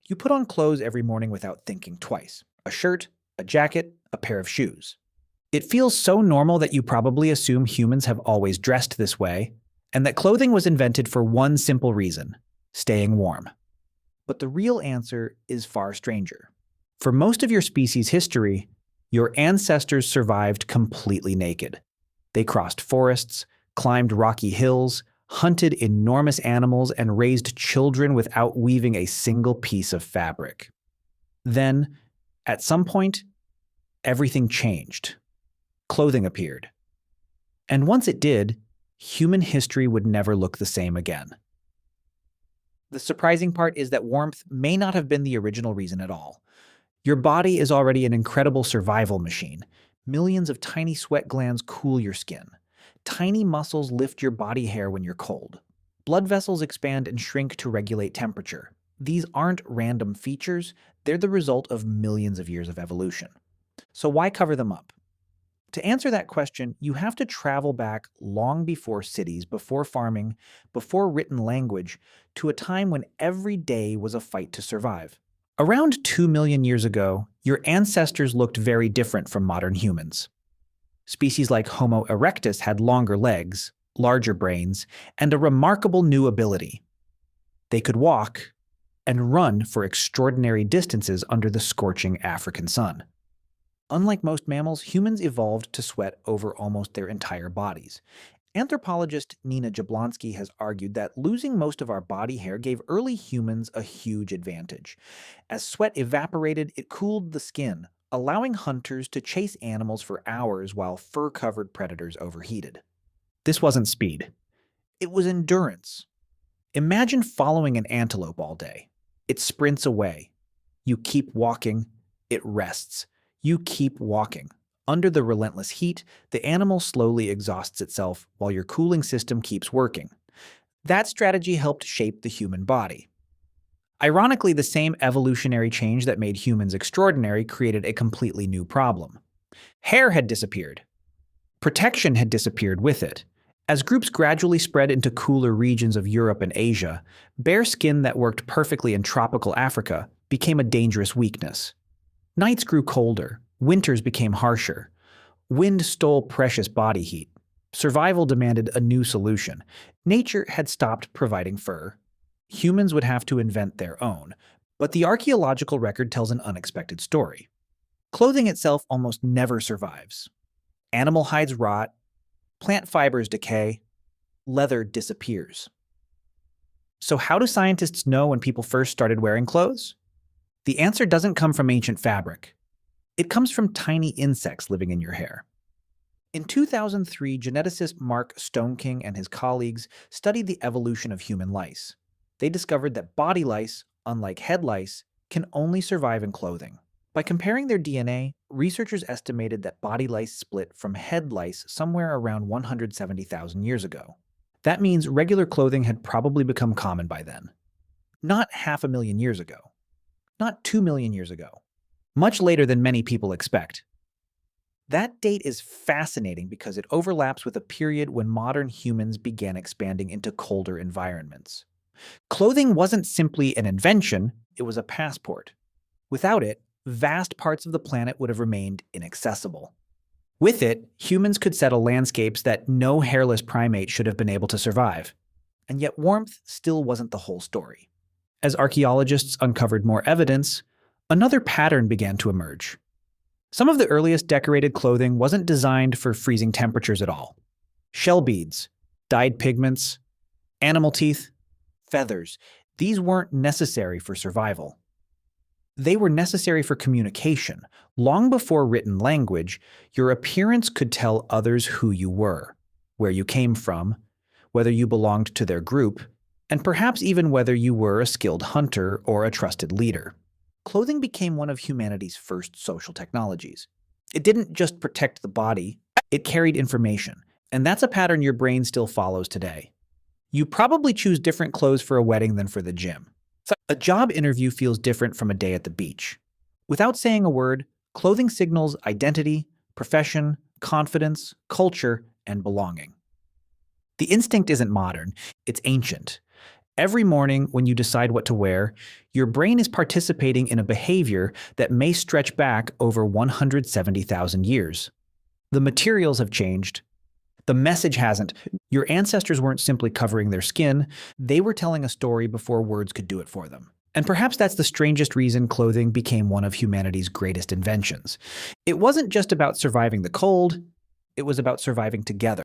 You put on clothes every morning without thinking twice. A shirt, a jacket, a pair of shoes. It feels so normal that you probably assume humans have always dressed this way, and that clothing was invented for one simple reason: staying warm. But the real answer is far stranger. For most of your species' history, your ancestors survived completely naked. They crossed forests, climbed rocky hills, hunted enormous animals, and raised children without weaving a single piece of fabric. Then, at some point, everything changed. Clothing appeared. And once it did, human history would never look the same again. The surprising part is that warmth may not have been the original reason at all. Your body is already an incredible survival machine. Millions of tiny sweat glands cool your skin. Tiny muscles lift your body hair when you're cold. Blood vessels expand and shrink to regulate temperature. These aren't random features, they're the result of millions of years of evolution. So why cover them up? To answer that question, you have to travel back long before cities, before farming, before written language, to a time when every day was a fight to survive. Around 2 million years ago, your ancestors looked very different from modern humans. Species like Homo erectus had longer legs, larger brains, and a remarkable new ability. They could walk and run for extraordinary distances under the scorching African sun. Unlike most mammals, humans evolved to sweat over almost their entire bodies. Anthropologist Nina Jablonski has argued that losing most of our body hair gave early humans a huge advantage. As sweat evaporated, it cooled the skin, allowing hunters to chase animals for hours while fur-covered predators overheated. This wasn't speed. It was endurance. Imagine following an antelope all day. It sprints away. You keep walking. It rests. You keep walking. Under the relentless heat, the animal slowly exhausts itself while your cooling system keeps working. That strategy helped shape the human body. Ironically, the same evolutionary change that made humans extraordinary created a completely new problem. Hair had disappeared. Protection had disappeared with it. As groups gradually spread into cooler regions of Europe and Asia, bare skin that worked perfectly in tropical Africa became a dangerous weakness. Nights grew colder. Winters became harsher. Wind stole precious body heat. Survival demanded a new solution. Nature had stopped providing fur. Humans would have to invent their own. But the archaeological record tells an unexpected story. Clothing itself almost never survives. Animal hides rot. Plant fibers decay. Leather disappears. So how do scientists know when people first started wearing clothes? The answer doesn't come from ancient fabric. It comes from tiny insects living in your hair. In 2003, geneticist Mark Stoneking and his colleagues studied the evolution of human lice. They discovered that body lice, unlike head lice, can only survive in clothing. By comparing their DNA, researchers estimated that body lice split from head lice somewhere around 170,000 years ago. That means regular clothing had probably become common by then. Not 500,000 years ago. Not 2 million years ago. Much later than many people expect. That date is fascinating because it overlaps with a period when modern humans began expanding into colder environments. Clothing wasn't simply an invention, it was a passport. Without it, vast parts of the planet would have remained inaccessible. With it, humans could settle landscapes that no hairless primate should have been able to survive. And yet warmth still wasn't the whole story. As archaeologists uncovered more evidence, another pattern began to emerge. Some of the earliest decorated clothing wasn't designed for freezing temperatures at all. Shell beads, dyed pigments, animal teeth, feathers, these weren't necessary for survival. They were necessary for communication. Long before written language, your appearance could tell others who you were, where you came from, whether you belonged to their group, and perhaps even whether you were a skilled hunter or a trusted leader. Clothing became one of humanity's first social technologies. It didn't just protect the body, it carried information. And that's a pattern your brain still follows today. You probably choose different clothes for a wedding than for the gym. A job interview feels different from a day at the beach. Without saying a word, clothing signals identity, profession, confidence, culture, and belonging. The instinct isn't modern, it's ancient. Every morning when you decide what to wear, your brain is participating in a behavior that may stretch back over 170,000 years. The materials have changed. The message hasn't. Your ancestors weren't simply covering their skin, they were telling a story before words could do it for them. And perhaps that's the strangest reason clothing became one of humanity's greatest inventions. It wasn't just about surviving the cold, it was about surviving together.